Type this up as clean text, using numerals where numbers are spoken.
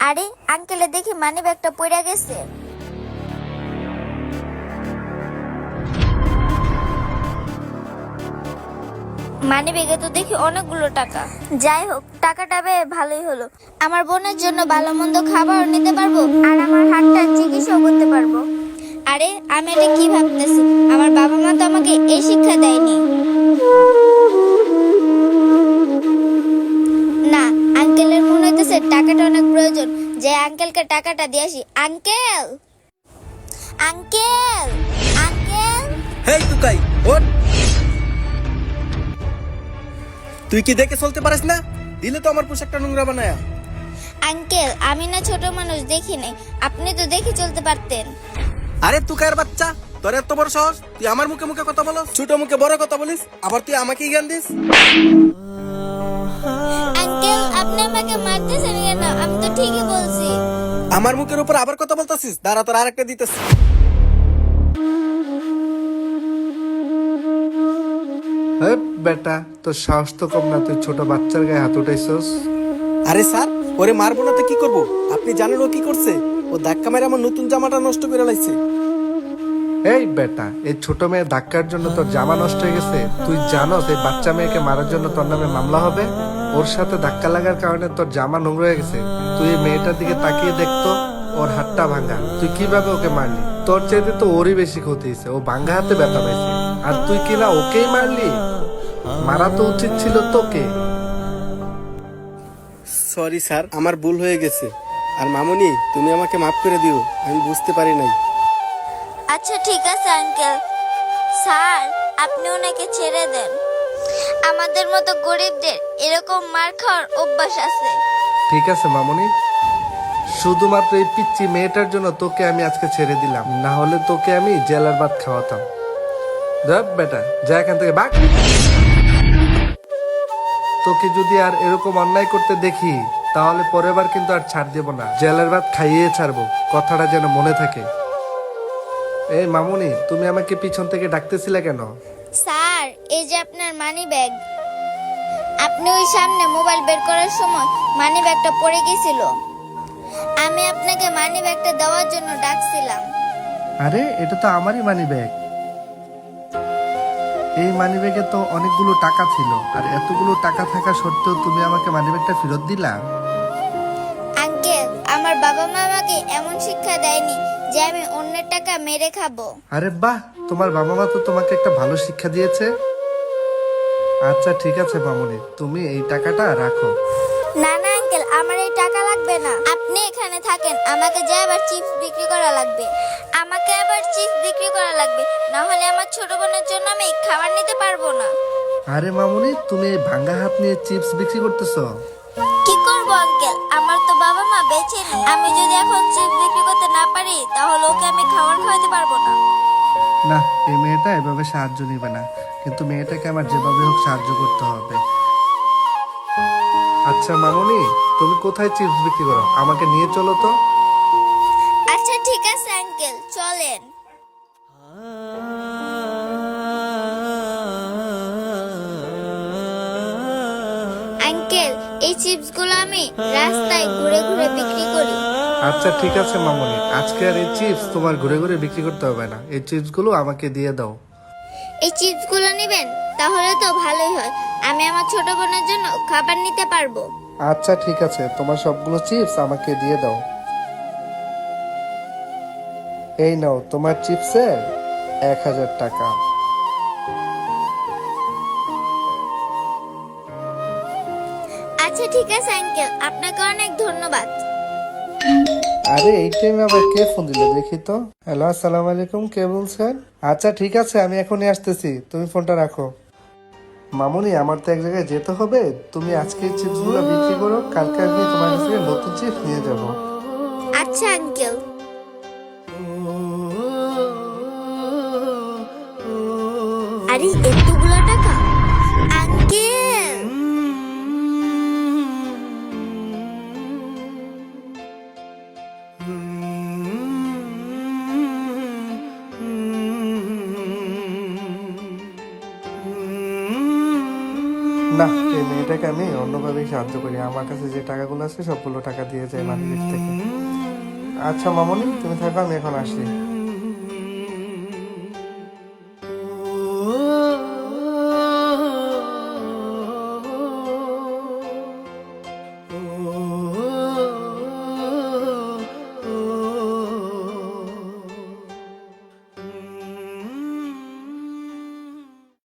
আরে আঙ্কেলে দেখি মানি ব্যাগটা পড়ে গেছে। মানি ব্যাগে তো দেখি অনেকগুলো টাকা। যাই হোক, টাকাটা ভালোই হলো। আমার বোনের জন্য ভালো মন্দ খাবারও নিতে পারবো, আর আমার হাতটা চিকিৎসাও করতে পারবো। আরে আমি এটা কি ভাবতেছি, আমার বাবা মা তো আমাকে এই শিক্ষা দেয়নি। না, আঙ্কেলের মনে হইতেছে টাকাটা অনেক প্রয়োজন, যে আঙ্কেলকে টাকাটা দিয়ে আসি। Uncle, uncle, uncle. Hey Tukai, ওঠ। তুই কি দেখে চলতে পারিস না? দিলে তো আমার পোশাকটা নোংরা বানায়া। আঙ্কেল, আমি না ছোট মানুষ, দেখি নাই, আপনি তো দেখে চলতে পারতেন। আরে টুকাইয়ের বাচ্চা, তোর এত বড় সাহস, তুই আমার মুখে মুখে কথা বলো, ছোট মুখে বড় কথা বলিস, আবার তুই আমাকেই জ্ঞান দিস। আঙ্কেল, আপনি আমাকে মারতেছেন কেন? আমি তো ঠিকই বলছি। আমার মুখের উপর আবার কথা বলতাছিস? দাঁড়া, তোর আরেকটা দিতেছি। বেটা, তোর সাহস তো কম না, তুই ছোট বাচ্চার গায়ে হাত উঠাইছস। আরে স্যার, ওরে মারবো না তো কি করবো? আপনি জানেন ও কি করছে? ও ধাক্কা মেরে আমার নতুন জামাটা নষ্ট করে লাইছে। এই বেটা, এই ছোট মেয়ে ধাক্কার জন্য তোর জামা নষ্ট হয়ে গেছে? তুই জানোস এই বাচ্চা মেয়েকে মারার জন্য তোর নামে মামলা হবে? ওর সাথে ধাক্কা লাগার কারণে তোর জামা নোংরা হয়ে গেছে। তুই এই মেয়েটার দিকে তাকিয়ে দেখতো, ওর হাতটা ভাঙা। তুই কিভাবে ওকে মারলি? তোর চাইতে তো ওরই বেশি ক্ষতি হয়েছে, ও ভাঙ্গা হাতে ব্যথা পাইছে। আর তুই কিনা ওকেই মারলি? মারা তো উচিত ছিল তোকে। সরি স্যার, আমার ভুল হয়ে গেছে। আর মামুনি, তুমি আমাকে মাফ করে দিও, আমি বুঝতে পারি নাই। আচ্ছা ঠিক আছে আঙ্কেল। স্যার, আপনি ওনাকে ছেড়ে দেন। আমাদের মতো গরিবদের এরকম মার খাওয়ার অভ্যাস আছে। ঠিক আছে মামুনি, শুধুমাত্র এই পিচ্চি মেয়েটার জন্য তোকে আমি আজকে ছেড়ে দিলাম, না হলে তোকে আমি জেলার ভাত খাওয়াতাম। দেখ বেটা, যা এখান থেকে ভাগ। তোকে যদি আর এরকম অন্যায় করতে দেখি, তাহলে পরের বার কিন্তু আর ছাড় দেব না, জেলের ভাত খাইয়ে ছাড়বো, কথাটা যেন মনে থাকে। এই মামুনি, তুমি আমাকে পিছন থেকে ডাকতেছিলে কেন? স্যার, এই যে আপনার মানি ব্যাগ। আপনি ওই সামনে মোবাইল বের করার সময় মানি ব্যাগটা পড়ে গেছিল। আমি আপনাকে মানি ব্যাগটা দেওয়ার জন্য ডাকছিলাম। আরে, এটা তো আমারই মানি ব্যাগ। এই মানি ব্যাগে তো অনেকগুলো টাকা ছিল, আর এতগুলো টাকা থাকা সত্ত্বেও তুমি আমাকে মানি ব্যাগটা ফেরত দিলা? আঙ্কেল, আমার বাবা মা আমাকে এমন শিক্ষা দেয়নি যে আমি অন্যের টাকা মেরে খাবো। আরে বাহ, তোমার বাবা মা তো তোমাকে একটা ভালো শিক্ষা দিয়েছে। আচ্ছা ঠিক আছে মামুনি, তুমি এই টাকাটা রাখো। না না আঙ্কেল, আমার এই টাকা লাগবে না। আপনি এখানে থাকেন, আমাকে যে আবার চিপস বিক্রি করা লাগবে। আমাকে আবার চিপস বিক্রি করা লাগবে, না হলে আমার ছোট বোনের জন্য আমি খাবার নিতে পারবো না। আরে মামুনি, তুমি এই ভাঙ্গা হাত নিয়ে চিপস বিক্রি করতেছো? কি করবো আঙ্কেল, আমার তো বাবা মা বেঁচে নেই। আমি যদি এখন চিপস বিক্রি করতে না পারি, তাহলে ওকে আমি খাবার খাওয়াতে পারবো না। না, এই মেয়েটা এভাবে সাহায্য নিবে না, কিন্তু মেয়েটাকে আমার যেভাবে হোক সাহায্য করতে হবে। আচ্ছা মামুনি, তুমি কোথায় চিপস বিক্রি করো? আমাকে নিয়ে চলো তো। আচ্ছা ঠিক আছে আঙ্কেল, চলেন। আঙ্কেল, এই চিপস গুলো আমি রাস্তায় ঘুরে ঘুরে বিক্রি করি। আচ্ছা ঠিক আছে মামুনি, আজকে আর এই চিপস তোমার ঘুরে ঘুরে বিক্রি করতে হবে না, এই চিপস গুলো আমাকে দিয়ে দাও। এই চিপস গুলো নেবেন? তাহলে তো ভালোই হয়, আমি আমার ছোট বোনের জন্য খাবার নিতে পারবো। আচ্ছা ঠিক আছে, তোমার সবগুলো চিপস আমাকে দিয়ে দাও। এই নাও তোমার চিপসের 1000 টাকা। আচ্ছা ঠিক আছে আঙ্কেল, আপনাকে অনেক ধন্যবাদ। আরে এই টাইমে আবার কে ফোন দিল দেখি তো। হ্যালো, আসসালামু আলাইকুম, কে বলছেন? আচ্ছা ঠিক আছে, আমি এখনই আসতেছি, তুমি ফোনটা রাখো। মামুনি, আমার তো এক জায়গায় যেতে হবে, তুমি আজকে এই চিপস গুলো বিক্রি করো, কালকে আমি তোমার কাছ থেকে নতুন চিপস নিয়ে যাব। আচ্ছা আঙ্কেল। আরে এতগুলো টাকা আঙ্কেল! না, এই মেয়েটাকে আমি অন্যভাবেই সাহায্য করি। আমার কাছে যে টাকাগুলো আছে সবগুলো টাকা দিয়ে যায় মানিব্যাগ থেকে। আচ্ছা মামনি, তুমি থাকো, আমি এখন আসি।